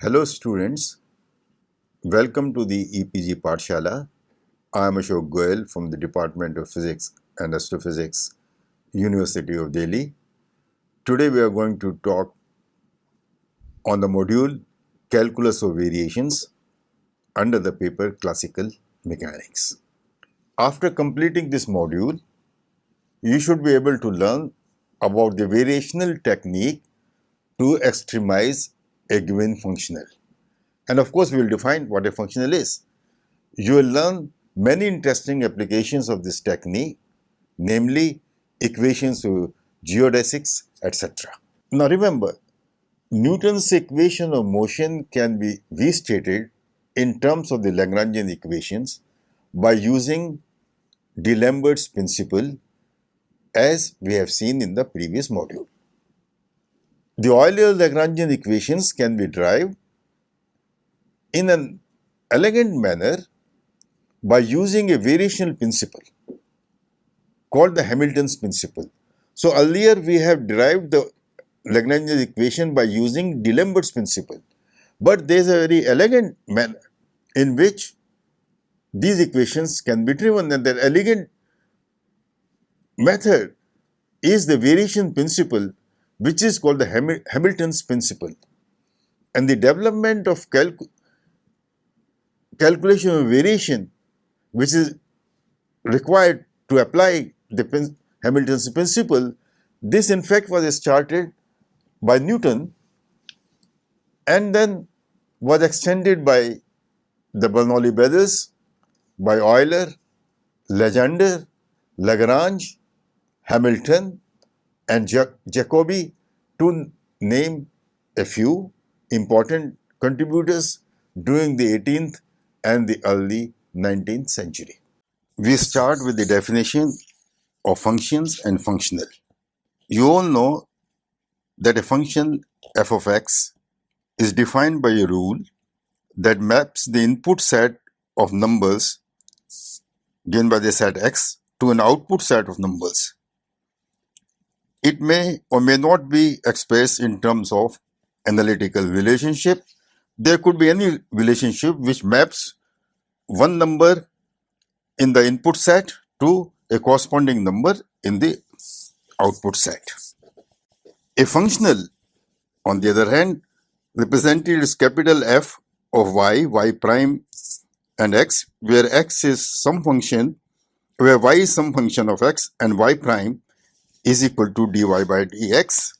Hello students, welcome to the EPG Pathshala. I am Ashok Goyal from the Department of Physics and Astrophysics, University of Delhi. Today we are going to talk on the module Calculus of Variations under the paper Classical Mechanics. After completing this module, you should be able to learn about the variational technique to extremize a given functional. And of course, we will define what a functional is. You will learn many interesting applications of this technique, namely equations of geodesics, etc. Now remember, Newton's equation of motion can be restated in terms of the Lagrangian equations by using D'Alembert's principle, as we have seen in the previous module. The Euler-Lagrangian equations can be derived in an elegant manner by using a variational principle called the Hamilton's principle. So earlier we have derived the Lagrangian equation by using D'Alembert's principle, but there is a very elegant manner in which these equations can be driven, and the elegant method is the variation principle, which is called the Hamilton's principle. And the development of calculation of variation, which is required to apply the Hamilton's principle, this in fact was started by Newton and then was extended by the Bernoulli brothers, by Euler, Legendre, Lagrange, Hamilton and Jacobi, to name a few important contributors during the 18th and the early 19th century. We start with the definition of functions and functional. You all know that a function f of x is defined by a rule that maps the input set of numbers given by the set x to an output set of numbers. It may or may not be expressed in terms of analytical relationship. There could be any relationship which maps one number in the input set to a corresponding number in the output set. A functional, on the other hand, represented as capital F of y, y prime and x, where x is some function, where y is some function of x and y prime is equal to dy by dx,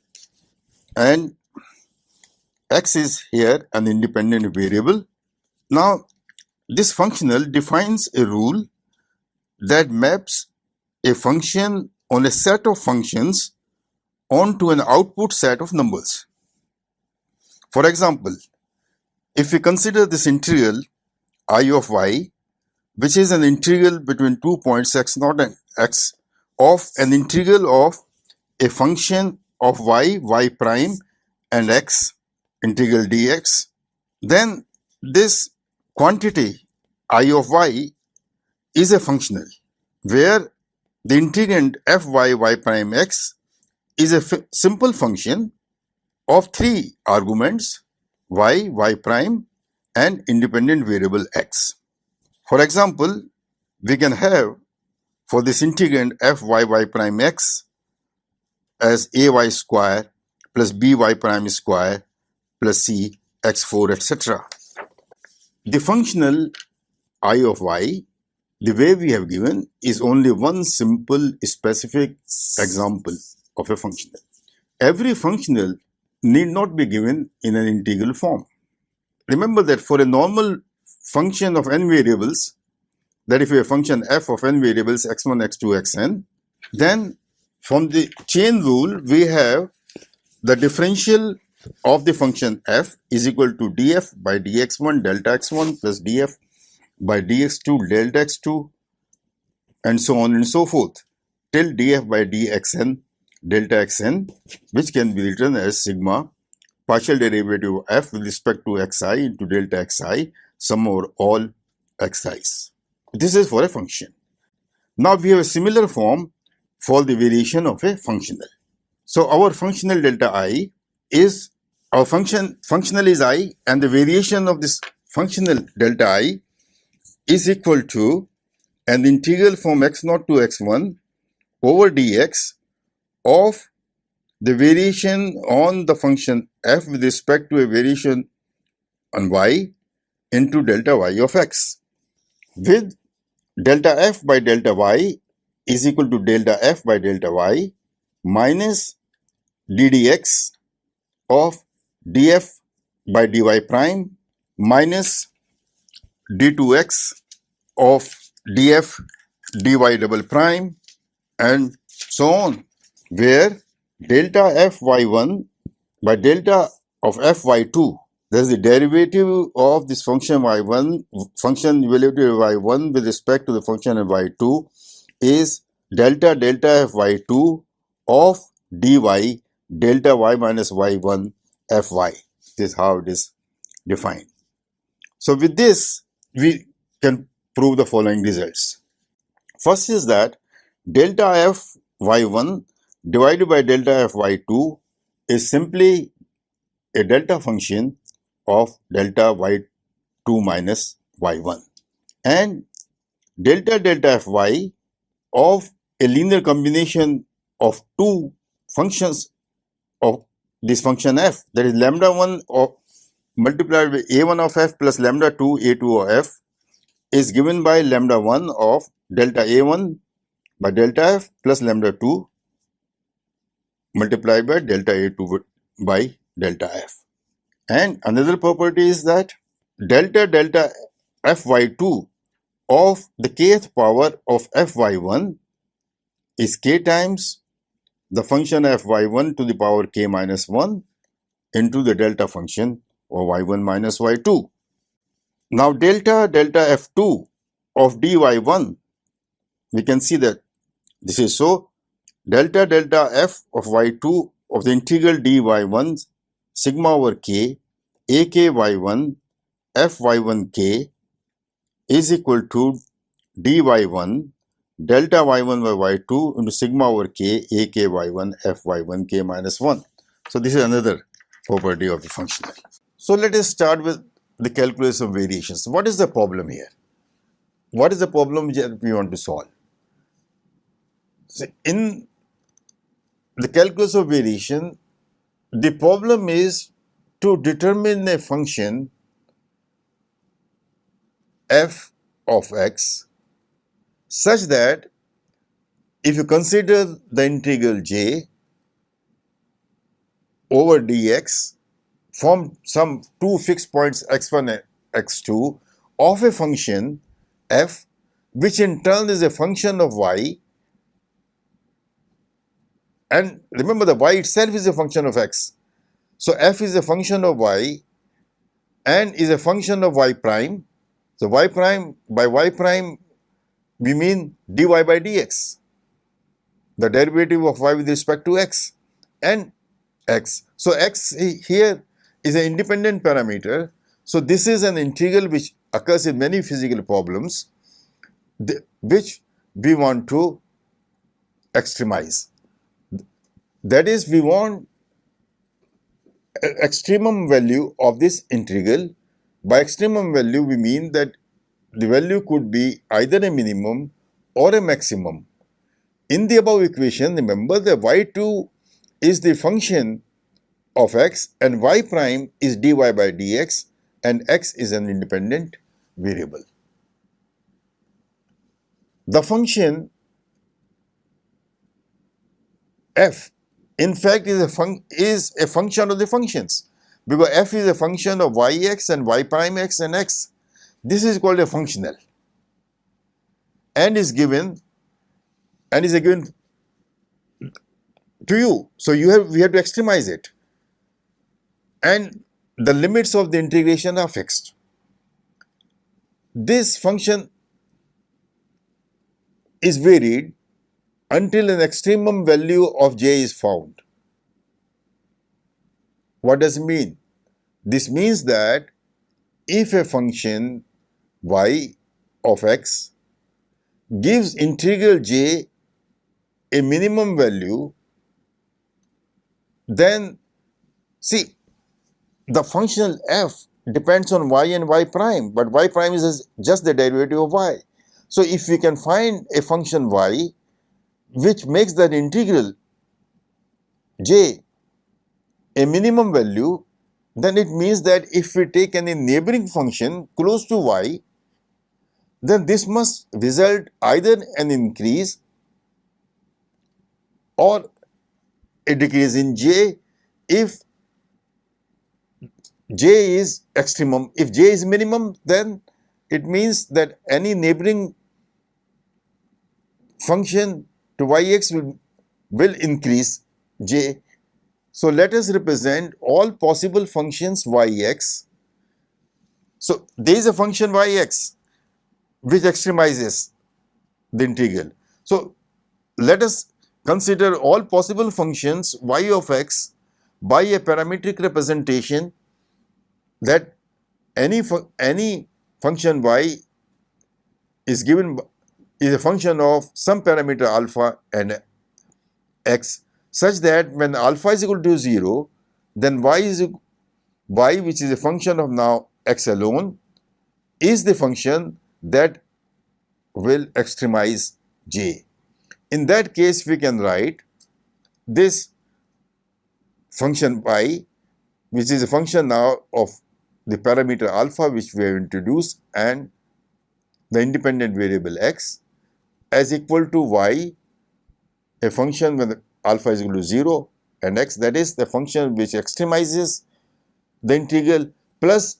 and x is here an independent variable. Now, this functional defines a rule that maps a function on a set of functions onto an output set of numbers. For example, if we consider this integral I of y, which is an integral between 2 points x0 and x of an integral of a function of y, y prime and x, integral dx, then this quantity I of y is a functional where the integrand fy, y prime x is a simple function of three arguments, y, y prime and independent variable x. For example, we can have for this integrand fy, y prime x as ay square plus by prime square plus c x4, etc. The functional I of y, the way we have given, is only one simple specific example of a functional. Every functional need not be given in an integral form. Remember that for a normal function of n variables, that if we have a function f of n variables x1, x2, xn, then from the chain rule we have the differential of the function f is equal to df by dx1 delta x1 plus df by dx2 delta x2 and so on and so forth till df by dxn delta xn, which can be written as sigma partial derivative of f with respect to xi into delta xi sum over all xi's. This is for a function. Now we have a similar form for the variation of a functional. So our functional delta I is our functional is I, and the variation of this functional delta I is equal to an integral from x0 to x1 over dx of the variation on the function f with respect to a variation on y into delta y of x, with delta f by delta y is equal to delta f by delta y minus ddx of df by dy prime minus d2x of df dy double prime and so on, where delta fy1 by delta of fy2, that is the derivative of this function y1, function evaluated y1 with respect to the function of y2 is delta fy2 of dy delta y minus y1 fy. This is how it is defined. So with this, we can prove the following results. First is that delta fy1 divided by delta fy2 is simply a delta function of delta y2 minus y1, and delta fy of a linear combination of two functions of this function f, that is lambda 1 of multiplied by a1 of f plus lambda 2 a2 of f, is given by lambda 1 of delta a1 by delta f plus lambda 2 multiplied by delta a2 by delta f. And another property is that delta fy2 of the kth power of fy1 is k times the function fy1 to the power k minus 1 into the delta function of y1 minus y2. Now delta f2 of dy1, we can see that this is so. Delta f of y2 of the integral dy1 sigma over k aky1 fy1k is equal to dy1 delta y1 by y2 into sigma over k aky1 fy1k minus 1. So this is another property of the functional. So let us start with the calculus of variations. What is the problem here? What is the problem that we want to solve? So in the calculus of variation, the problem is to determine a function f of x such that if you consider the integral j over dx from some two fixed points x1 and x2 of a function f, which in turn is a function of y, and remember the y itself is a function of x. So f is a function of y and is a function of y prime. So y prime, by y prime we mean dy by dx, the derivative of y with respect to x and x. So x here is an independent parameter. So this is an integral which occurs in many physical problems, which we want to extremize. That is, we want extremum value of this integral. By extremum value, we mean that the value could be either a minimum or a maximum. In the above equation, remember that y2 is the function of x and y prime is dy by dx and x is an independent variable. The function f in fact is a function of the functions, because f is a function of yx and y prime x and x. This is called a functional and is given to you. So we have to extremize it, and the limits of the integration are fixed. This function is varied until an extremum value of j is found. What does it mean? This means that if a function y of x gives integral j a minimum value, then see, the functional f depends on y and y prime, but y prime is just the derivative of y. So if we can find a function y which makes that integral j a minimum value, then it means that if we take any neighboring function close to y, then this must result either an increase or a decrease in j if j is extremum. If j is minimum, then it means that any neighboring function to yx will increase j. So let us represent all possible functions yx. So there is a function yx which extremizes the integral. So let us consider all possible functions y of x by a parametric representation that any function y is a function of some parameter alpha and x, such that when alpha is equal to 0, then y, which is a function of now x alone, is the function that will extremize j. In that case, we can write this function y, which is a function now of the parameter alpha which we have introduced and the independent variable x, as equal to y, a function when alpha is equal to 0, and x, that is the function which extremizes the integral, plus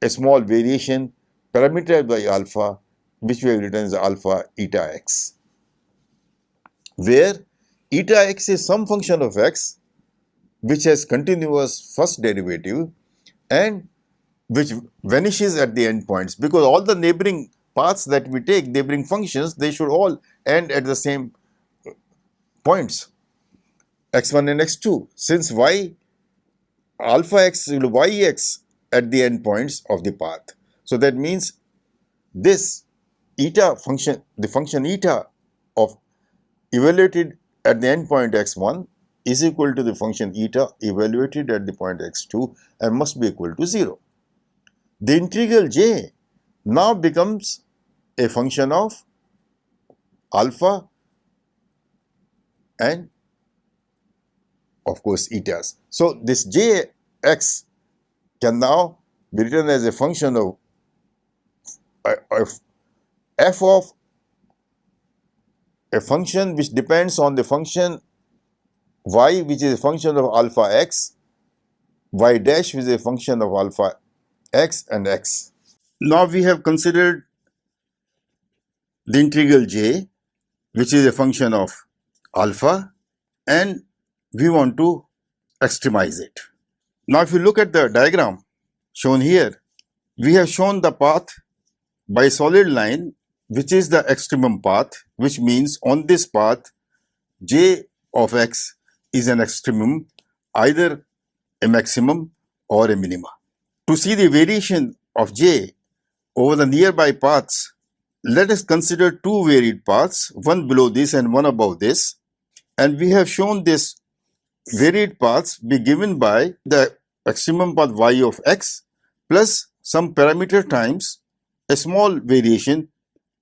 a small variation parameterized by alpha, which we have written as alpha eta x, where eta x is some function of x which has continuous first derivative and which vanishes at the endpoints, because all the neighboring paths that we take, neighboring functions, they should all end at the same points, x1 and x2. Since alpha x is yx at the endpoints of the path. So that means this eta function, the function eta of evaluated at the endpoint x1 is equal to the function eta evaluated at the point x2 and must be equal to 0. The integral j now becomes a function of alpha and of course etas. So this jx can now be written as a function of f of a function which depends on the function y, which is a function of alpha x, y dash which is a function of alpha x and x. Now we have considered the integral j, which is a function of alpha, and we want to extremize it. Now if you look at the diagram shown here, we have shown the path by a solid line, which is the extremum path, which means on this path j of x is an extremum, either a maximum or a minima. To see the variation of j over the nearby paths, let us consider two varied paths, one below this and one above this, and we have shown this varied paths be given by the extremum path y of x plus some parameter times a small variation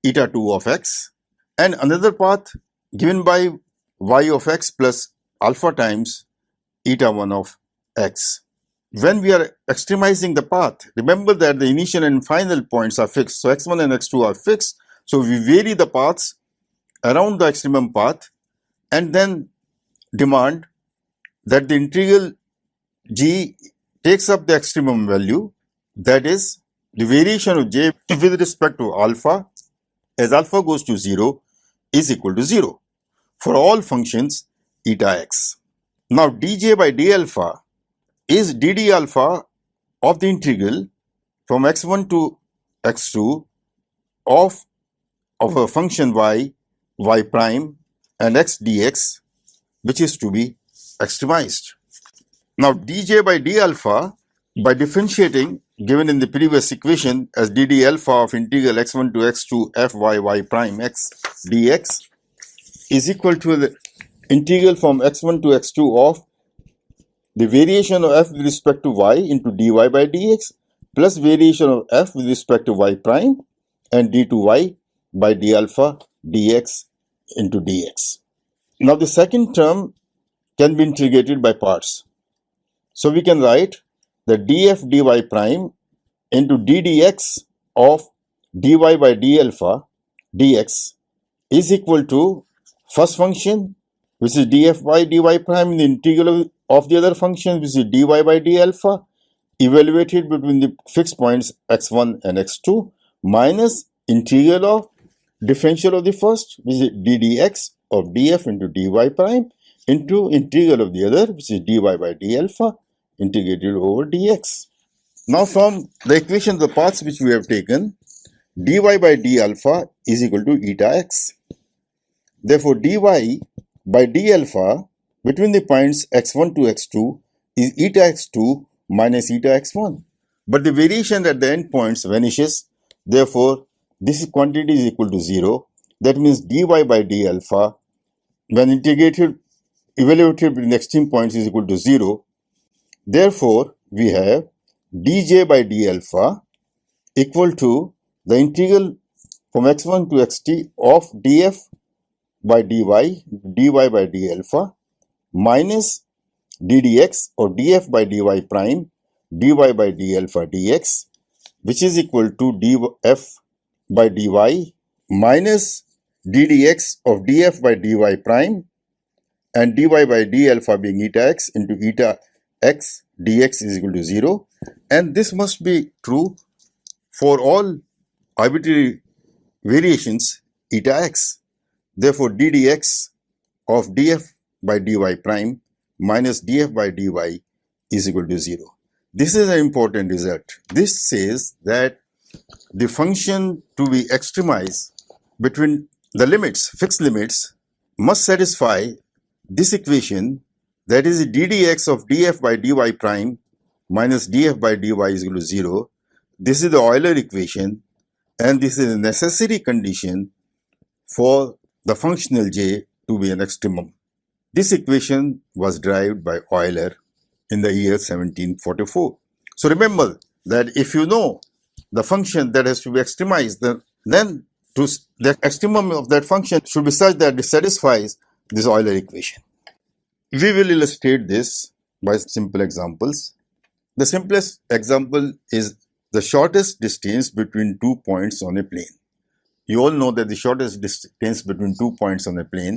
eta 2 of x, and another path given by y of x plus alpha times eta 1 of x. When we are extremizing the path, remember that the initial and final points are fixed. So x1 and x2 are fixed. So we vary the paths around the extremum path and then demand that the integral g takes up the extremum value, that is the variation of j with respect to alpha as alpha goes to 0 is equal to 0 for all functions eta x. Now dj by d alpha is dd alpha of the integral from x1 to x2 of a function y, y prime and x dx, which is to be extremized. Now dj by d alpha, by differentiating given in the previous equation as dd alpha of integral x1 to x2 fy y prime x dx is equal to the integral from x1 to x2 of the variation of f with respect to y into dy by dx plus variation of f with respect to y prime and d2y by d alpha dx into dx. Now the second term can be integrated by parts. So we can write the df dy prime into ddx of dy by d alpha dx is equal to first function, which is df by dy prime, in the integral of the other function, which is dy by d alpha, evaluated between the fixed points x1 and x2, minus integral of differential of the first, which is ddx of df into dy prime, into integral of the other, which is dy by d alpha, integrated over dx. Now from the equation of the paths which we have taken, dy by d alpha is equal to eta x. Therefore, dy by d alpha between the points x1 to x2 is eta x2 minus eta x1. But the variation at the end points vanishes. Therefore, this quantity is equal to 0. That means dy by d alpha, when integrated, evaluated between the extreme points, is equal to 0. Therefore, we have dj by d alpha equal to the integral from x1 to xt of df by dy by d alpha minus ddx or df by dy prime dy by d alpha dx, which is equal to df by dy minus ddx of df by dy prime and dy by d alpha being eta x into eta x dx is equal to 0. And this must be true for all arbitrary variations eta x. Therefore, ddx of df by dy prime minus df by dy is equal to 0. This is an important result. This says that the function to be extremized between the limits, fixed limits, must satisfy this equation, that is ddx of df by dy prime minus df by dy is equal to 0. This is the Euler equation, and this is a necessary condition for the functional j to be an extremum. This equation was derived by Euler in the year 1744. So remember that if you know the function that has to be extremized, then the extremum of that function should be such that it satisfies this Euler equation. We will illustrate this by simple examples. The simplest example is the shortest distance between 2 points on a plane. You all know that the shortest distance between 2 points on a plane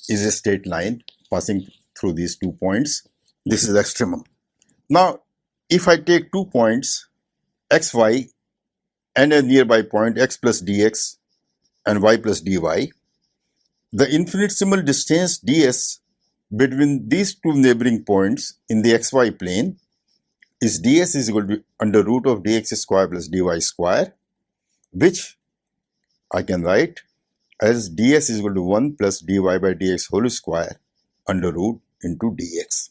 is a straight line passing through these 2 points. This is the extremum. Now, if I take 2 points xy and a nearby point x plus dx and y plus dy, the infinitesimal distance ds between these two neighboring points in the xy plane is ds is equal to under root of dx square plus dy square, which I can write as ds is equal to 1 plus dy by dx whole square under root into dx.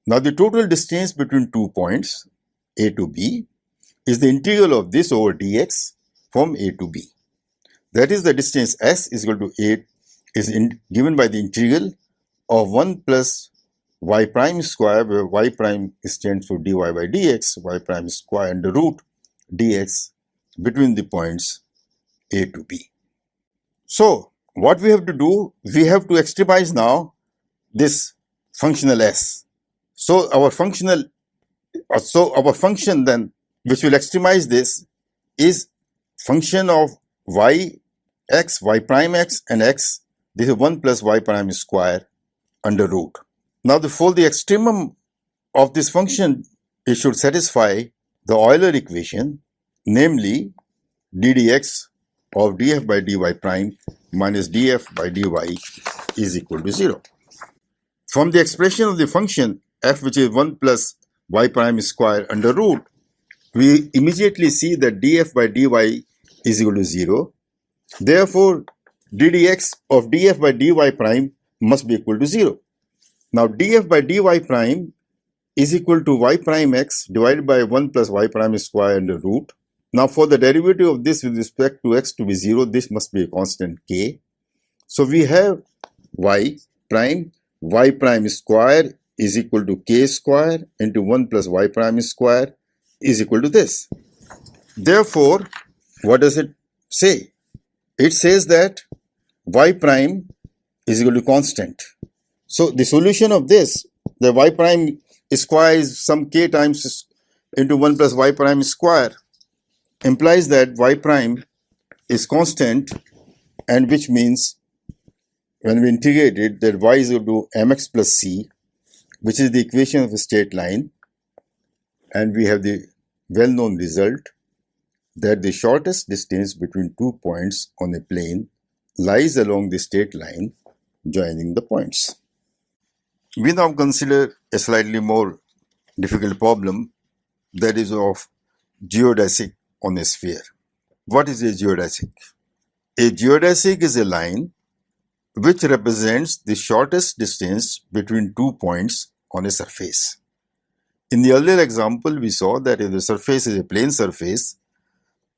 Now the total distance between 2 points a to b is the integral of this over dx from a to b. That is, the distance s is equal to a is given by the integral of 1 plus y prime square, where y prime stands for dy by dx, y prime square under root dx between the points a to b. So what we have to do, we have to extremize now this functional s. So our function then, which will extremize this, is function of y x, y prime x and x. This is 1 plus y prime square under root. Now for the extremum of this function, it should satisfy the Euler equation, namely ddx of df by dy prime minus df by dy is equal to 0. From the expression of the function f, which is 1 plus y prime square under root, we immediately see that df by dy is equal to 0. Therefore, ddx of df by dy prime must be equal to 0. Now df by dy prime is equal to y prime x divided by 1 plus y prime square under root. Now for the derivative of this with respect to x to be 0, this must be a constant k. So we have y prime square is equal to k square into 1 plus y prime square is equal to this. Therefore, what does it say? It says that y prime is equal to constant. So the solution of this, the y prime square is some k times into 1 plus y prime square, implies that y prime is constant, and which means when we integrate it, that y is equal to mx plus c, which is the equation of a straight line, and we have the well-known result that the shortest distance between 2 points on a plane lies along the straight line joining the points. We now consider a slightly more difficult problem, that is of geodesic on a sphere. What is a geodesic? A geodesic is a line which represents the shortest distance between 2 points on a surface. In the earlier example, we saw that if the surface is a plane surface,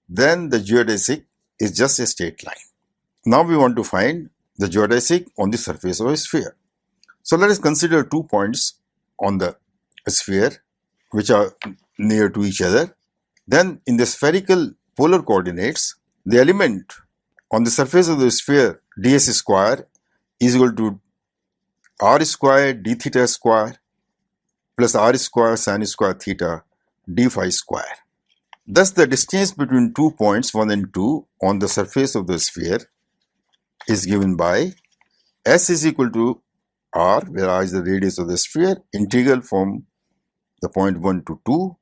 then the geodesic is just a straight line. Now we want to find the geodesic on the surface of a sphere. So let us consider 2 points on the sphere which are near to each other. Then in the spherical polar coordinates, the element on the surface of the sphere ds square is equal to r square d theta square plus r square sin square theta d phi square. Thus the distance between 2 points 1 and 2 on the surface of the sphere is given by s is equal to r, where r is the radius of the sphere, integral from the point 1 to 2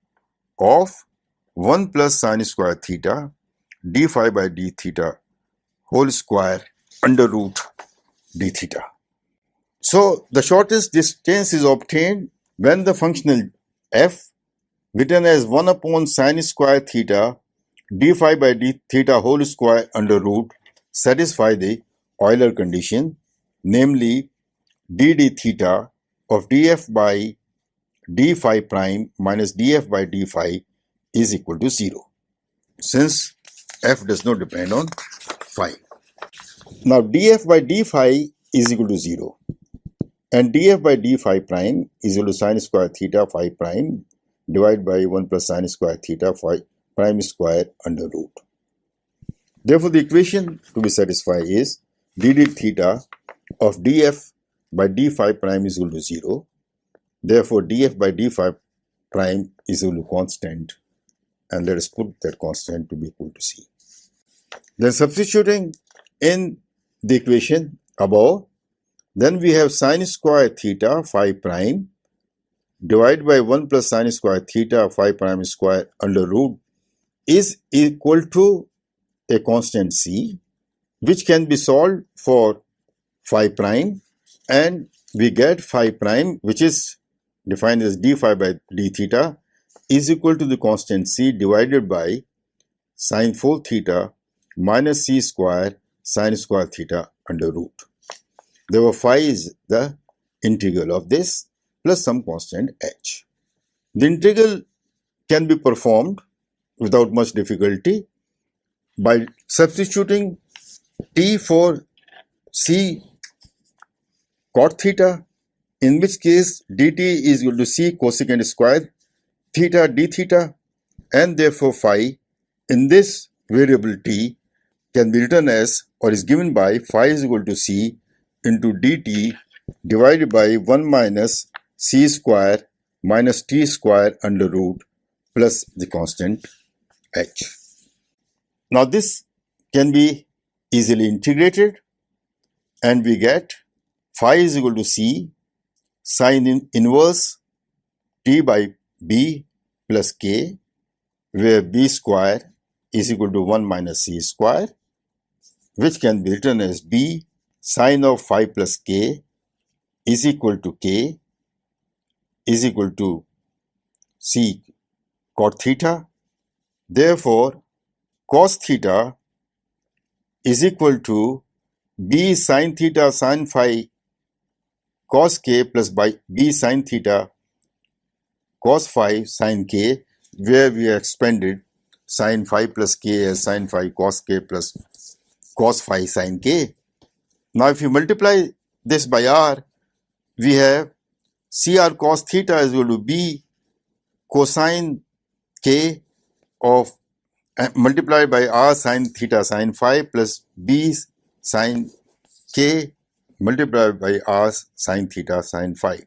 of 1 plus sin square theta d phi by d theta whole square under root d theta. So the shortest distance is obtained when the functional f, written as 1 upon sin square theta d phi by d theta whole square under root, satisfy the Euler condition, namely d d theta of df by d phi prime minus df by d phi is equal to 0, since f does not depend on phi. Now df by d phi is equal to 0, and df by d phi prime is equal to sin square theta phi prime divided by 1 plus sin square theta phi prime square under root. Therefore, the equation to be satisfied is d d theta of df by d phi prime is equal to 0. Therefore, df by d phi prime is equal to constant, and let us put that constant to be equal to c. Then substituting in the equation above, then we have sin square theta phi prime divided by 1 plus sin square theta phi prime square under root is equal to a constant c, which can be solved for phi prime, and we get phi prime, which is defined as d phi by d theta, is equal to the constant c divided by sin 4 theta minus c square sin square theta under root. Therefore, phi is the integral of this plus some constant h. The integral can be performed without much difficulty by substituting t for c cot theta, in which case dt is equal to c cosecant square theta d theta, and therefore phi in this variable t can be written as, or is given by, phi is equal to c into dt divided by 1 minus c square minus t square under root plus the constant h. Now this can be easily integrated, and we get phi is equal to c sin inverse t by b plus k, where b square is equal to 1 minus c square, which can be written as b sin of phi plus k is equal to k is equal to c cot theta. Therefore, cos theta is equal to b sin theta sin phi cos k plus by b sin theta cos phi sin k, where we have expanded sin phi plus k as sin phi cos k plus cos phi sin k. Now if you multiply this by r, we have CR cos theta is equal to B cosine K of multiplied by R sine theta sine phi plus B sine K multiplied by R sine theta sine phi.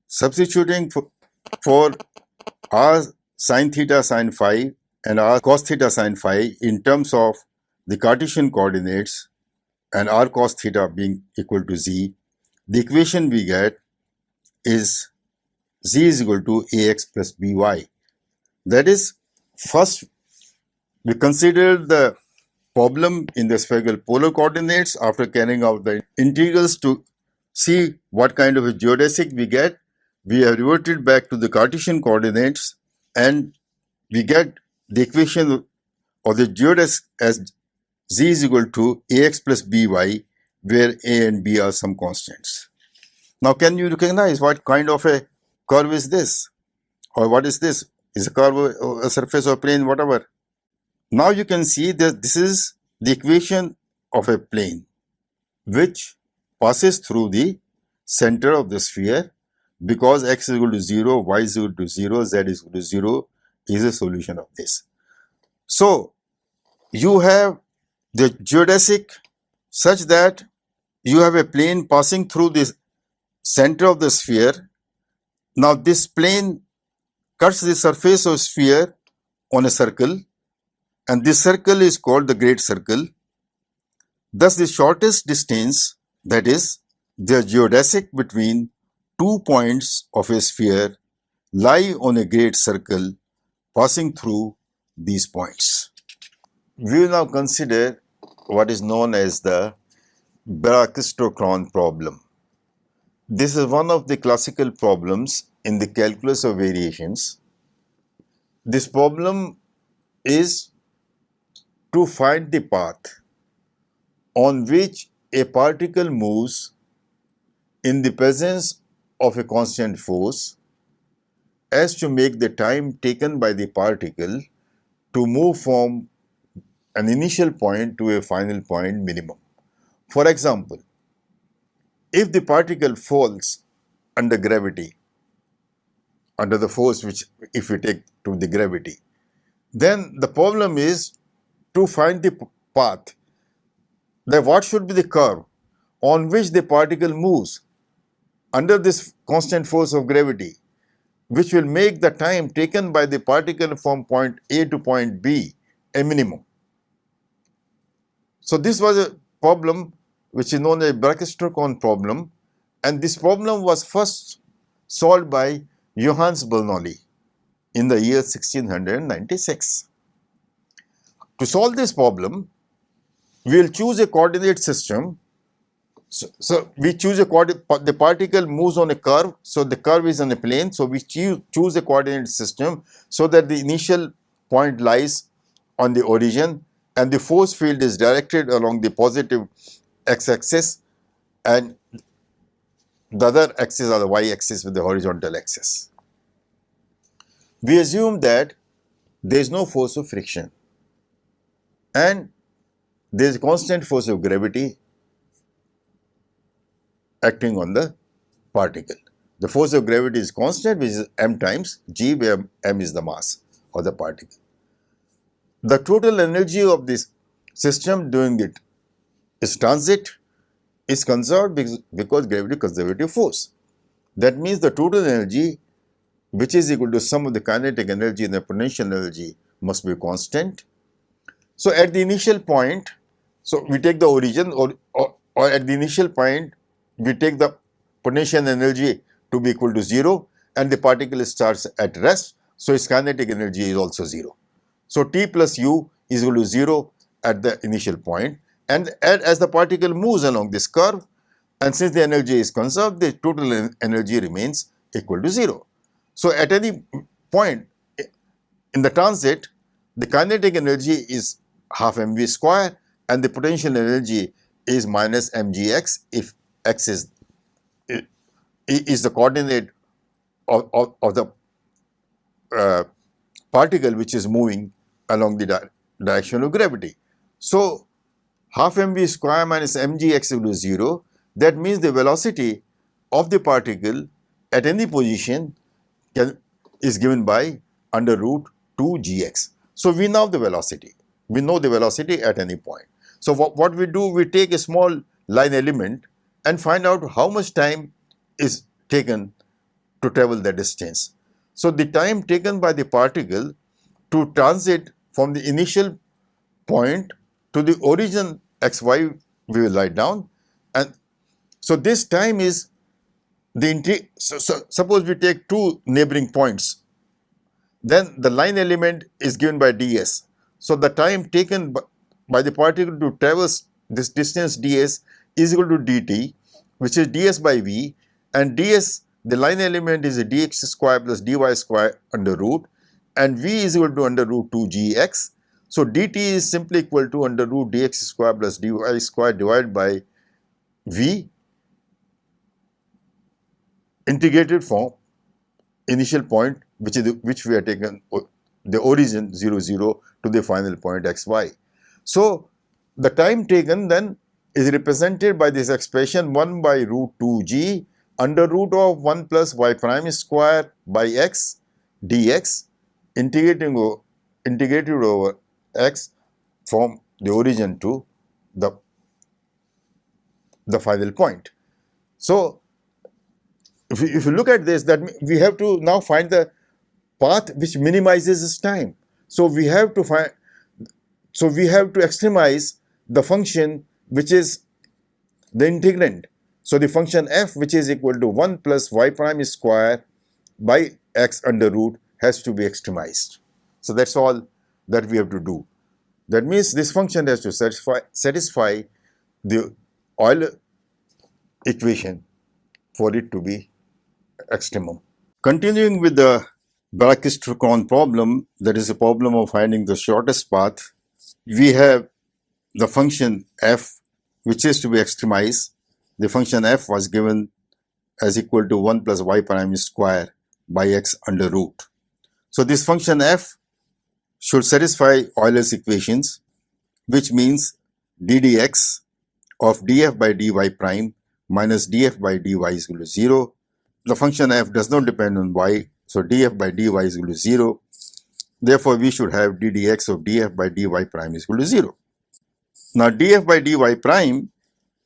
Substituting for R sine theta sine phi and R cos theta sine phi in terms of the Cartesian coordinates and R cos theta being equal to Z, the equation we get is Z is equal to AX plus BY. That is, first we consider the problem in the spherical polar coordinates after carrying out the integrals to see what kind of a geodesic we get. We have reverted back to the Cartesian coordinates and we get the equation of the geodesic as Z is equal to AX plus BY, where A and B are some constants. Now, can you recognize what kind of a curve is this? Or what is this? Is a curve, a surface or plane, whatever. Now you can see that this is the equation of a plane which passes through the center of the sphere because x is equal to 0, y is equal to 0, z is equal to 0 is a solution of this. So, you have the geodesic such that you have a plane passing through the center of the sphere. Now, this plane cuts the surface of sphere on a circle, and this circle is called the great circle. Thus, the shortest distance, that is, the geodesic between 2 points of a sphere, lie on a great circle passing through these points. We will now consider what is known as the Brachistochrone problem. This is one of the classical problems in the calculus of variations. This problem is to find the path on which a particle moves in the presence of a constant force as to make the time taken by the particle to move from an initial point to a final point minimum. For example, if the particle falls under gravity, under the force which if we take to the gravity, then the problem is to find the path, that what should be the curve on which the particle moves under this constant force of gravity, which will make the time taken by the particle from point A to point B a minimum. So this was a problem which is known as Brachistochrone problem, and this problem was first solved by Johannes Bernoulli in the year 1696. To solve this problem, we will choose a coordinate system. So we choose the particle moves on a curve, so the curve is on a plane, so we choose a coordinate system so that the initial point lies on the origin and the force field is directed along the positive x-axis and the other axis are the y-axis with the horizontal axis. We assume that there is no force of friction and there is a constant force of gravity acting on the particle. The force of gravity is constant, which is m times g, where m is the mass of the particle. The total energy of this system during its transit is conserved because gravity is conservative force. That means the total energy, which is equal to sum of the kinetic energy and the potential energy, must be constant. So at the initial point, so we take the origin or at the initial point, we take the potential energy to be equal to 0 and the particle starts at rest, so its kinetic energy is also 0. So T plus U is equal to 0 at the initial point, and as the particle moves along this curve, and since the energy is conserved, the total energy remains equal to 0. So at any point in the transit, the kinetic energy is half mv square and the potential energy is minus mgx if x is the coordinate of the particle which is moving along the direction of gravity. So half mv square minus mgx equal to 0. That means the velocity of the particle at any position is given by under root 2 gx. So we know the velocity. We know the velocity at any point. So what we do, we take a small line element and find out how much time is taken to travel the distance. So the time taken by the particle to transit from the initial point to the origin xy, we will write down. And so this time is the suppose we take two neighboring points, then the line element is given by ds. So the time taken by the particle to traverse this distance ds is equal to dt, which is ds by v, and ds, the line element, is a dx square plus dy square under root, and v is equal to under root 2 gx. So dt is simply equal to under root dx square plus dy square divided by v integrated from initial point, which we have taken the origin 0 0 to the final point xy. So the time taken then is represented by this expression 1 by root 2g under root of 1 plus y prime square by x dx integrated over x from the origin to the final point. So if you look at this, that we have to now find the path which minimizes this time. So we have to extremize the function which is the integrand. So the function f, which is equal to 1 plus y prime square by x under root, has to be extremized. So that's all that we have to do. That means this function has to satisfy the Euler equation for it to be extremum. Continuing with the Brachistochrone problem, that is a problem of finding the shortest path, we have the function f, which is to be extremized. The function f was given as equal to 1 plus y prime square by x under root. So this function f should satisfy Euler's equations, which means ddx of df by dy prime minus df by dy is equal to 0. The function f does not depend on y, so df by dy is equal to 0. Therefore, we should have ddx of df by dy prime is equal to 0. Now, df by dy prime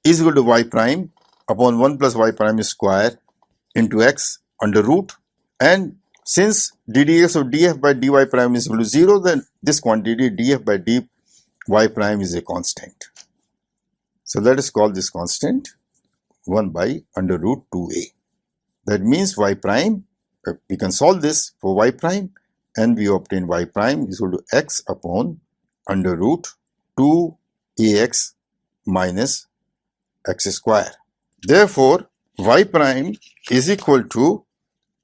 is equal to y prime upon 1 plus y prime square into x under root. And since ddx of df by dy prime is equal to 0, then this quantity df by dy prime is a constant. So let us call this constant 1 by under root 2a. That means y prime, we can solve this for y prime, and we obtain y prime is equal to x upon under root 2ax minus x square. Therefore, y prime is equal to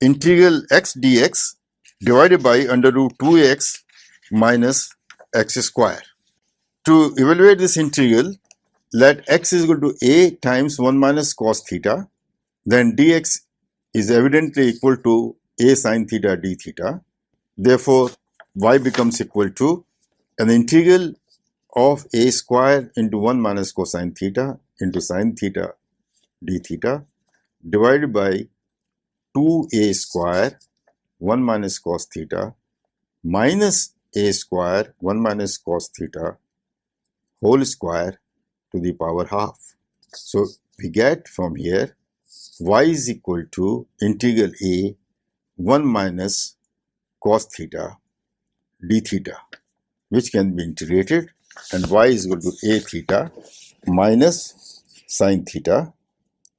integral x dx divided by under root 2ax minus x square. To evaluate this integral, let x is equal to a times 1 minus cos theta, then dx is evidently equal to a sin theta d theta. Therefore, y becomes equal to an integral of a square into 1 minus cosine theta into sin theta d theta divided by 2a square 1 minus cos theta minus a square 1 minus cos theta whole square to the power half. So we get from here y is equal to integral a 1 minus cos theta d theta, which can be integrated, and y is equal to a theta minus sin theta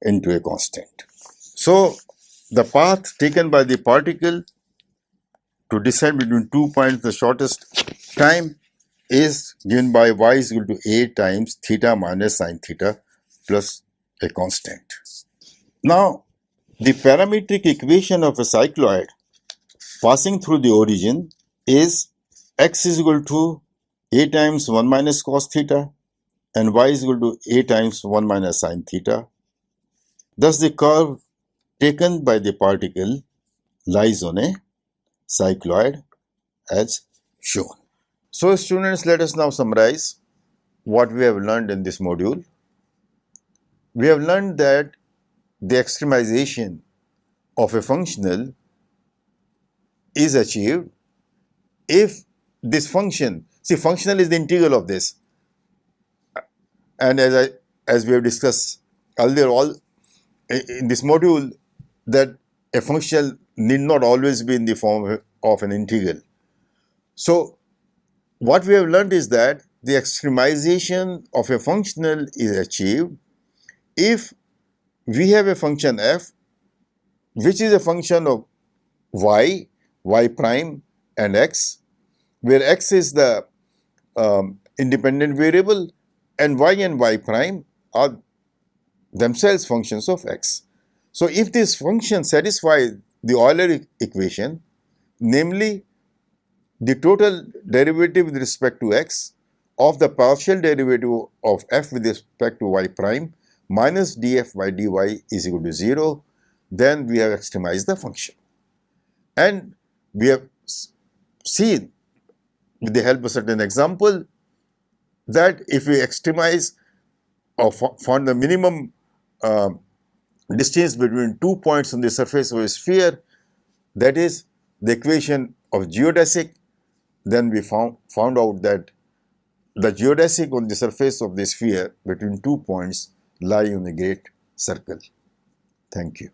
into a constant. So the path taken by the particle to decide between 2 points the shortest time is given by y is equal to a times theta minus sin theta plus a constant. Now, the parametric equation of a cycloid passing through the origin is x is equal to a times 1 minus cos theta and y is equal to a times 1 minus sin theta. Thus, the curve taken by the particle lies on a cycloid as shown. So, students, let us now summarize what we have learned in this module. We have learned that the extremization of a functional is achieved if this function, see, functional is the integral of this, and as we have discussed earlier in this module, that a function need not always be in the form of an integral. So what we have learned is that the extremization of a functional is achieved if we have a function f which is a function of y, y prime and x, where x is the independent variable and y prime are themselves functions of x. So if this function satisfies the Euler equation, namely the total derivative with respect to x of the partial derivative of f with respect to y prime minus df by dy is equal to 0, then we have extremized the function. And we have seen with the help of certain example that if we extremize or find the minimum distance between 2 points on the surface of a sphere, that is the equation of geodesic, then we found out that the geodesic on the surface of the sphere between 2 points lie on a great circle. Thank you.